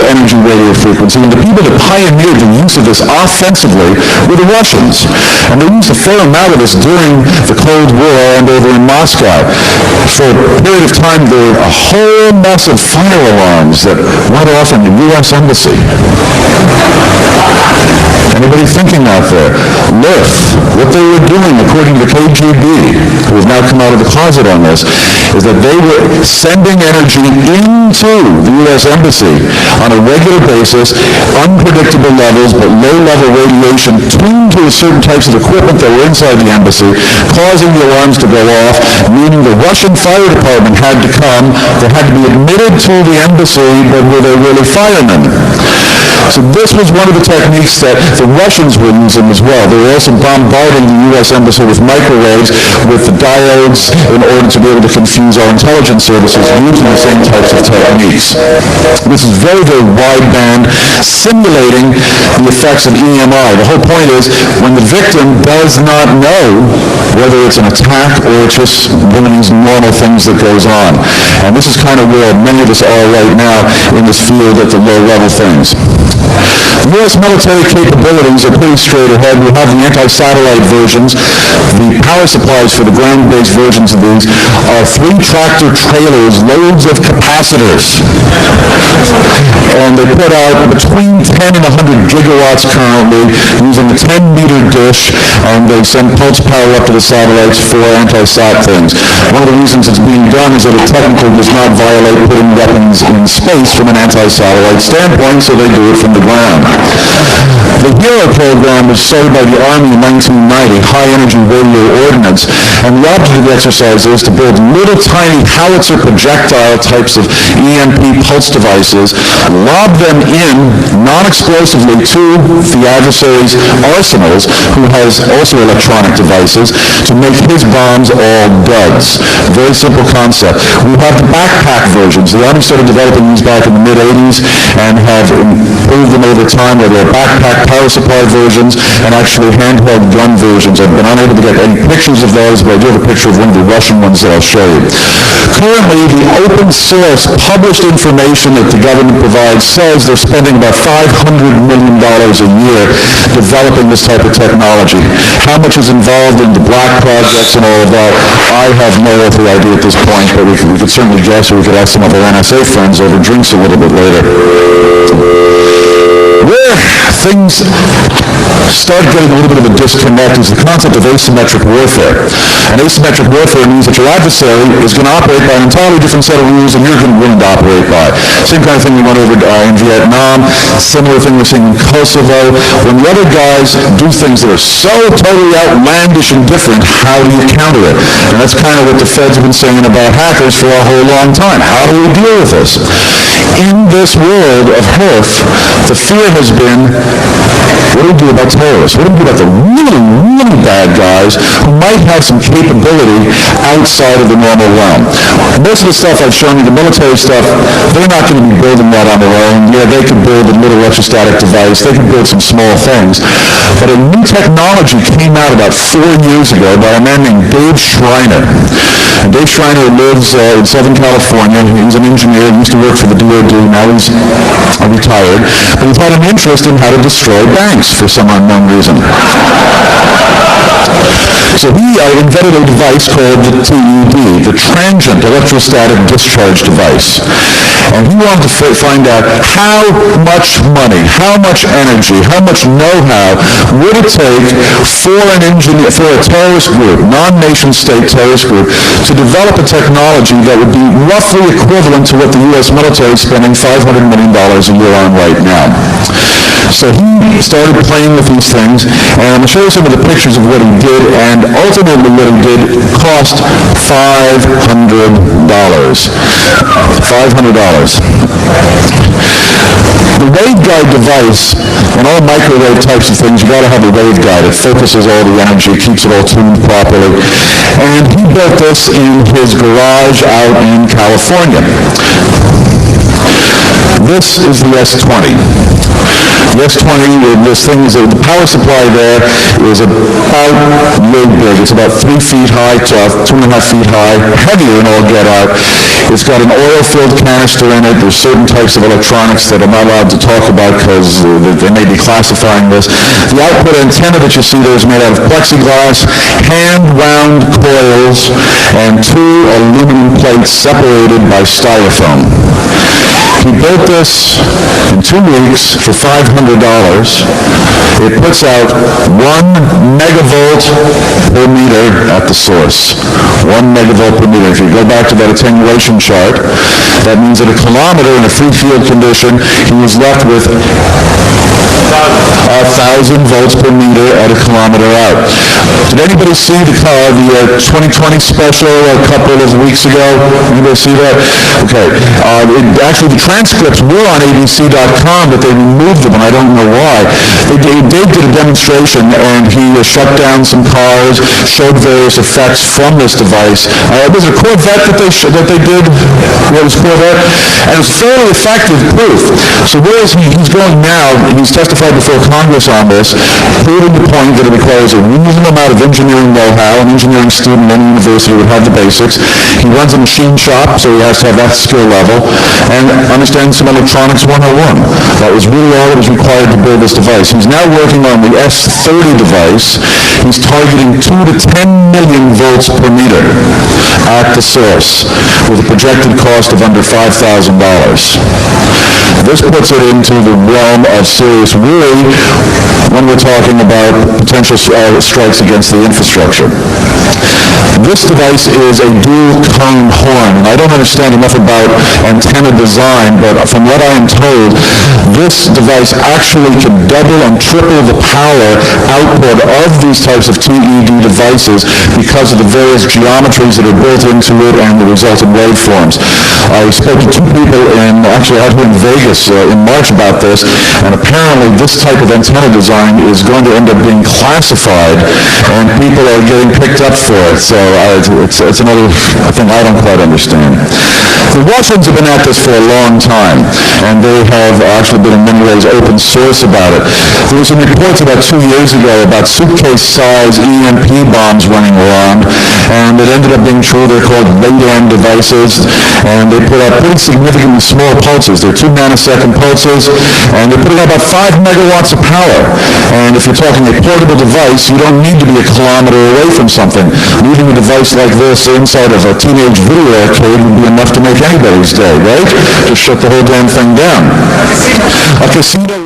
energy radio frequency, and the people that pioneered the use of this offensively were the Russians. And they used a fair amount of this during the Cold War and over in Moscow. For a period of time, there were a whole mess of fire alarms that went off in the U.S. Embassy. Anybody thinking out there? LERF, what they were doing, according to the KGB, who has now come out of the closet on this, is that they were sending energy into the U.S. Embassy on a regular basis, unpredictable levels, but low-level radiation tuned to certain types of equipment that were inside the embassy, causing the alarms to go off, meaning the Russian fire department had to come. They had to be admitted to the embassy, but were they really firemen? So this was one of the techniques that the Russians were using as well. They were also bombarding the U.S. Embassy with microwaves with the diodes in order to be able to confuse our intelligence services using the same types of techniques. This is very, very wideband, simulating the effects of EMI. The whole point is when the victim does not know whether it's an attack or it's just one of these normal things that goes on. And this is kind of where many of us are right now in this field at the low-level things. The U.S. military capabilities are pretty straight ahead. We have the anti-satellite versions. The power supplies for the ground-based versions of these are 3 tractor trailers, loads of capacitors. And they put out between 10 and 100 gigawatts currently using a 10-meter dish, and they send pulse power up to the satellites for anti-sat things. One of the reasons it's being done is that it technically does not violate putting weapons in space from an anti-satellite standpoint, so they do it from the ground. The HERO program was started by the Army in 1990, High Energy Radio Ordnance, and the object of the exercise is to build little tiny howitzer projectile types of EMP pulse devices, lob them in non-explosively to the adversary's arsenals, who has also electronic devices, to make his bombs all duds. Very simple concept. We have the backpack versions. The Army started developing these back in the mid-'80s and have improved them over time, where there are backpack power supply versions and actually handheld gun versions. I've been unable to get any pictures of those, but I do have a picture of one of the Russian ones that I'll show you. Currently, the open source published information that the government provides says they're spending about $500 million a year developing this type of technology. How much is involved in the black projects and all of that, I have no other idea at this point, but we could certainly guess, or we could ask some of our NSA friends over drinks a little bit later. Where things start getting a little bit of a disconnect is the concept of asymmetric warfare. And asymmetric warfare means that your adversary is going to operate by an entirely different set of rules than you're going to be willing to operate by. Same kind of thing we went over in Vietnam, similar thing we're seeing in Kosovo. When the other guys do things that are so totally outlandish and different, how do you counter it? And that's kind of what the feds have been saying about hackers for a whole long time. How do we deal with this? In this world of HERF, the fear has been, what do we do about terrorists? What do we do about the really, really bad guys who might have some capability outside of the normal realm? Most of the stuff I've shown you, the military stuff, they're not going to be building that on their own. Yeah, they could build a little electrostatic device. They could build some small things. But a new technology came out about 4 years ago by a man named Dave Schreiner. And Dave Schreiner lives in Southern California. He's an engineer. He used to work for the DOD. Now he's retired. But he's had an interest in how to destroy banks for some unknown reason. So he invented a device called the TED, the Transient Electrostatic Discharge Device. And he wanted to find out how much money, how much energy, how much know-how would it take for an engineer, for a terrorist group, non-nation state terrorist group, to develop a technology that would be roughly equivalent to what the U.S. military is spending $500 million a year on right now. So he started playing with these things, and I'm going to show you some of the pictures of what he did, and ultimately what he did cost $500. The waveguide device, and all microwave types of things, you got to have a waveguide. It focuses all the energy, keeps it all tuned properly. And he built this in his garage out in California. This is the S20. The S20, this thing is, the power supply there is about yay big. It's about 3 feet high to 2.5 feet high, heavier than all get out. It's got an oil-filled canister in it. There's certain types of electronics that I'm not allowed to talk about because they may be classifying this. The output antenna that you see there is made out of plexiglass, hand-wound coils, and 2 aluminum plates separated by styrofoam. He built this in 2 weeks for $500. It puts out 1 megavolt per meter at the source. 1 megavolt per meter. If you go back to that attenuation chart, that means at a kilometer in a free field condition, he was left with 1,000 volts per meter at a kilometer out. Did anybody see the 2020 special a couple of weeks ago? Anybody see that? Okay. Actually, the transcripts were on abc.com, but they removed them, and I don't know why. Dave did a demonstration, and he shut down some cars, showed various effects from this device. Was it a Corvette that they did? What was Corvette? And it was fairly effective proof. So where is he? He's going now. He's testified before Congress on this, proving the point that it requires a reasonable amount of engineering know-how. An engineering student in any university would have the basics. He runs a machine shop, so he has to have that skill level, and understands some electronics 101. That was really all that was required to build this device. He's now working on the S30 device. He's targeting 2 to 10 million volts per meter at the source, with a projected cost of under $5,000. This puts it into the realm of serious worry when we're talking about potential strikes against the infrastructure. This device is a dual-cone horn, and I don't understand enough about antenna design, but from what I am told, this device actually can double and triple the power output of these types of TED devices because of the various geometries that are built into it and the resultant waveforms. I spoke to 2 people actually out here in Vegas in March about this, and apparently this type of antenna design is going to end up being classified, and people are getting picked up for it. So it's another thing I don't quite understand. The Russians have been at this for a long time, and they have actually been in many ways open source about it. There were some reports about 2 years ago about suitcase-size EMP bombs running around, and it ended up being true. They're called radar devices, and they put out pretty significantly small pulses. They're 2 nanosecond pulses, and they're putting out about 5 megawatts of power. And if you're talking a portable device, you don't need to be a kilometer away from something. Leaving a device like this inside of a teenage video arcade would be enough to make anybody's day, right? Just shut the whole damn thing down. A casino